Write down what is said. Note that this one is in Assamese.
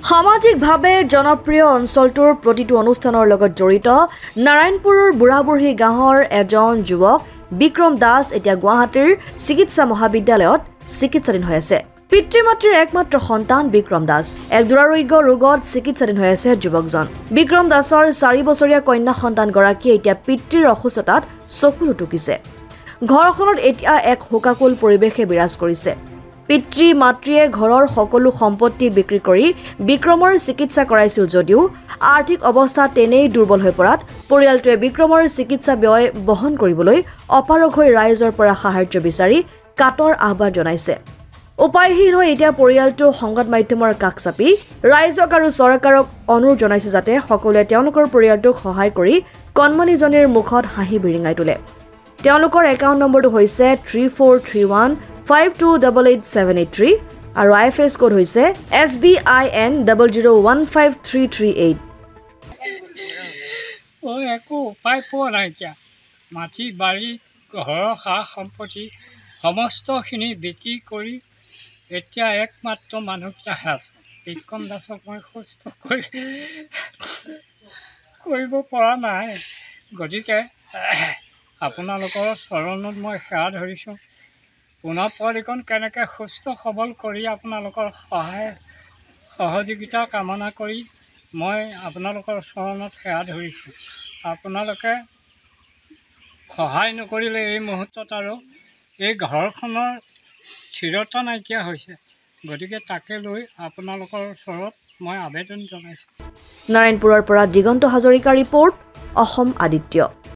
সামাজিকভাৱে জনপ্ৰিয় অঞ্চলটোৰ প্ৰতিটো অনুষ্ঠানৰ লগত জড়িত নাৰায়ণপুৰৰ বুঢ়াবুঢ়ী গাঁৱৰ এজন যুৱক বিক্ৰম দাস এতিয়া গুৱাহাটীৰ চিকিৎসা মহাবিদ্যালয়ত চিকিৎসাধীন হৈ আছে। পিতৃ-মাতৃৰ একমাত্ৰ সন্তান বিক্ৰম দাস এক দুৰাৰোগ্য ৰোগত চিকিৎসাধীন হৈ আছে যুৱকজন। বিক্ৰম দাসৰ 4 বছৰীয়া কন্যা সন্তানগৰাকীয়ে এতিয়া পিতৃৰ অসুস্থতাত চকুলো টুকিছে। ঘৰখনত এতিয়া এক শোকাকুল পৰিৱেশে বিৰাজ কৰিছে। পিতৃ-মাতৃয়ে ঘৰৰ সকলো সম্পত্তি বিক্ৰী কৰি বিক্ৰমৰ চিকিৎসা কৰাইছিল যদিও আৰ্থিক অৱস্থা তেনেই দুৰ্বল হৈ পৰাত পৰিয়ালটোৱে বিক্ৰমৰ চিকিৎসা ব্যয় বহন কৰিবলৈ অপাৰগ হৈ ৰাইজৰ পৰা সাহায্য বিচাৰি কাটৰ আহ্বান জনাইছে। উপায়হীন হৈ এতিয়া পৰিয়ালটো সংবাদ মাধ্যমৰ কাষ চাপি ৰাইজক আৰু চৰকাৰক অনুৰোধ জনাইছে যাতে সকলোৱে তেওঁলোকৰ পৰিয়ালটোক সহায় কৰি কণমানিজনীৰ মুখত হাঁহি বিৰিঙাই তোলে। তেওঁলোকৰ একাউণ্ট নম্বৰটো হৈছে 3431528878 আৰু IFS কোড হৈছে SBIN0015338। একো উপায় পোৱা নাই। এতিয়া মাটি বাৰী ঘৰৰ সা সম্পত্তি সমস্তখিনি বিক্ৰী কৰি এতিয়া একমাত্ৰ মানুহটাহে আছে। বিক্ৰম দাসক মই সুস্থ কৰিব পৰা নাই। গতিকে আপোনালোকৰ চৰণত মই সেৱা ধৰিছোঁ। পুনৰ পোৱালিকণ কেনেকৈ সুস্থ সবল কৰি আপোনালোকৰ সহযোগিতা কামনা কৰি মই আপোনালোকৰ চৰণত সেৱা ধৰিছোঁ। আপোনালোকে সহায় নকৰিলে এই মুহূৰ্তত আৰু এই ঘৰখনৰ স্থিৰতা নাইকিয়া হৈছে। গতিকে তাকে লৈ আপোনালোকৰ ওচৰত মই আবেদন জনাইছোঁ। নাৰায়ণপুৰৰ পৰা দিগন্ত হাজৰিকা ৰিপৰ্ট, অসম আদিত্য।